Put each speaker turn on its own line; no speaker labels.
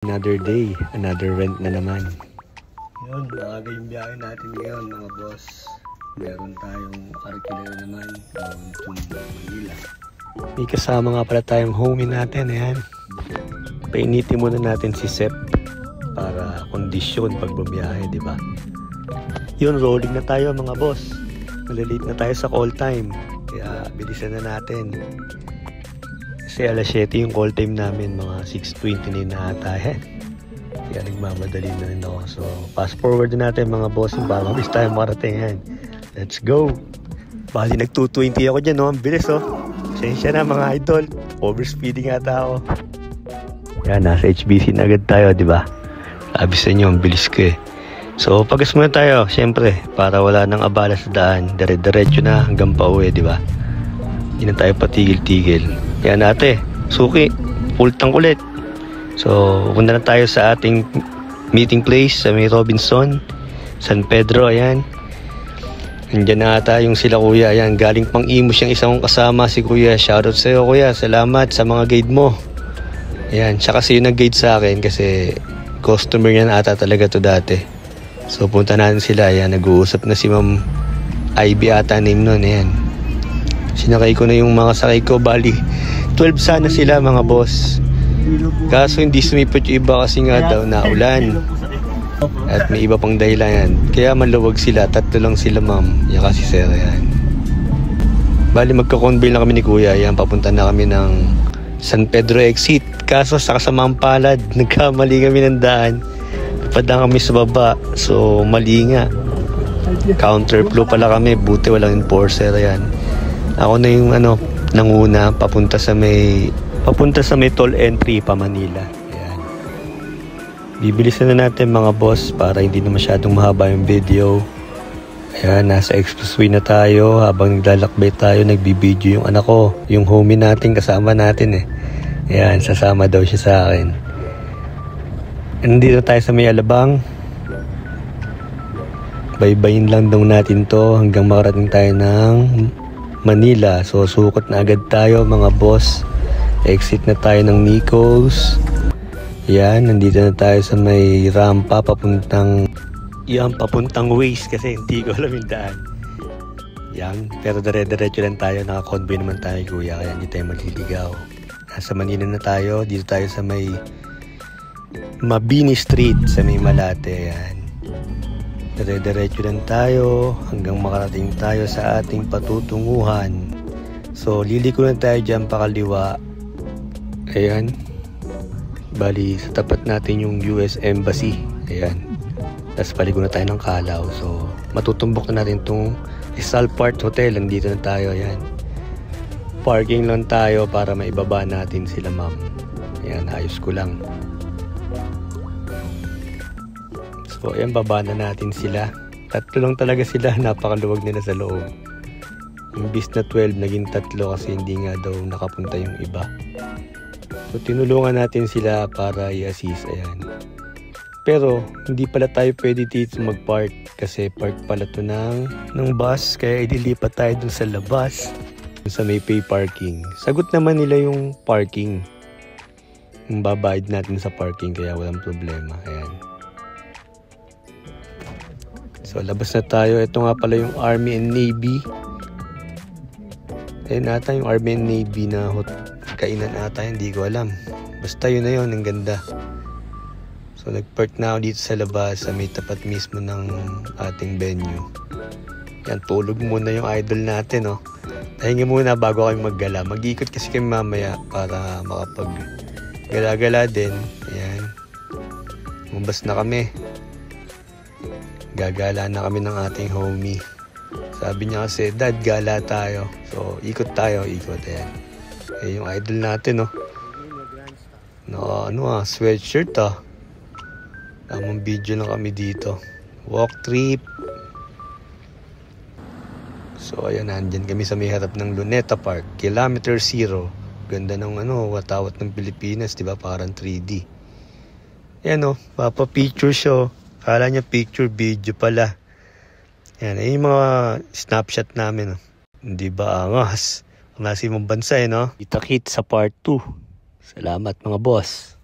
Another day, another rent na naman.
Yun, maaga yung biyahe natin ngayon mga boss. Meron tayong arkila naman going to Manila.
May kasama nga pala tayong homie natin, ayan. Painitin muna natin si Sep para kondisyon pag bumiyahe, di ba? Yun, rolling na tayo mga boss. Malalate na tayo sa call time. Kaya bilisan na natin. Kasi alas 7 yung call time namin, mga 6:29 na ata eh. Kaya nagmamadali na rin ako. So, fast forward na natin mga boss. Baka miss tayo marating yan. Let's go! Bali nag-220 ako dyan, no? Ang bilis, oh. Sensya na mga idol. Overspeeding ata ako. Yan, nasa HBC na agad tayo, di ba? Sabi sa inyo, ang bilis ko eh. So, pagas muna tayo, syempre, para wala nang abala sa daan. Dire-diretso na hanggang pauwi, di ba? Hindi na tayo patigil-tigil. Yan ate, suki, pultang kulit. So, punta na tayo sa ating meeting place sa may Robinson, San Pedro, ayan. Nandiyan na ata yung sila kuya, ayan. Galing pang Imus yung isang kasama, si kuya. Shoutout sa'yo kuya, salamat sa mga guide mo. Ayan, siya kasi yung nag-guide sa akin kasi customer niya na ata talaga to dati. So, punta natin sila, ayan. Nag-uusap na si Ma'am Ivy ata name nun, ayan. Sinakay ko na yung mga sakay ko, bali 12 sana sila mga boss. Kaso hindi sumipot yung iba kasi nga daw naulan. At may iba pang dahilan yan. Kaya maluwag sila, 3 lang sila ma'am. Yan kasi sir, yan. Bali magka-convoy na kami ni kuya. Yan, papunta na kami ng San Pedro exit. Kaso sa kasamaang palad, nagkamali kami ng daan. Padang kami sa baba. So mali nga. Counterflow pala kami. Buti walang enforcer, yan. Ako na yung nanguna papunta sa may toll entry pa Manila. Ayan. Bibilisan na natin mga boss para hindi na masyadong mahaba yung video. Ayan, nasa expressway na tayo. Habang naglalakbay tayo, nagbibideo yung anak ko, yung homie natin, kasama natin eh. Ayan, sasama daw siya sa akin. Nandito tayo sa may Alabang. Baybayin lang daw natin to hanggang makarating tayo ng Manila. So sukot na agad tayo mga boss. Exit na tayo ng Nicos. Yan, nandito na tayo sa may rampa papuntang Waze kasi hindi ko alam yung daan. Yan, pero dire-diretso lang tayo. Naka-convoy naman tayo kuya, kaya hindi tayo maliligaw. Nasa Manila na tayo. Dito tayo sa may Mabini Street sa may Malate. Yan, dire-diretso lang tayo hanggang makarating tayo sa ating patutunguhan. So, liliko lang tayo dyan pakaliwa. Ayan. Bali, sa tapat natin yung US Embassy. Ayan. Tapos paliko na tayo ng Kalaw. So, matutumbok na natin itong Salpart Hotel. Nandito na tayo. Ayan. Parking lang tayo para maibaba natin sila ma'am. Ayan, ayos ko lang. So, ayan, baba na natin sila. 3 lang talaga sila. Napakaluwag nila sa loob. Imbis na 12, naging 3 kasi hindi nga daw nakapunta yung iba. So, tinulungan natin sila para i-assist. Ayan. Pero, hindi pala tayo pwede dito mag-park kasi park pala to ng bus. Kaya idilipat tayo dun sa labas. Dun sa may pay parking. Sagot naman nila yung parking. Yung babayad natin sa parking kaya walang problema. Ayan. So, labas na tayo. Ito nga pala yung Army and Navy. Ayun ata yung Army and Navy na kainan ata. Hindi ko alam. Basta yun na yun. Ang ganda. So, nag-park na ako dito sa labas sa may tapat mismo ng ating venue. Yan, tulog muna yung idol natin, oh. Tahinga muna bago kami maggala. Mag-ikot kasi kami mamaya para makapag-gala-gala din. Ayan. Lumabas na kami. Gagala na kami ng ating homie. Sabi niya kasi, Dad, gala tayo. So, ikot tayo, ikot. Ayan. Eh, yung idol natin, oh. Sweatshirt, ah. Tamang video na kami dito. Walk trip. So, ayan, nandyan kami sa may harap ng Luneta Park. Kilometer 0. Ganda ng watawat ng Pilipinas, diba? Parang 3D. Ayan, oh. Papa-picture show. Kala niya picture, video pala. Yan, yung mga snapshot namin. Oh. Hindi ba angas? Ang nasa ibang bansa, no? Kita-kit sa part 2. Salamat mga boss.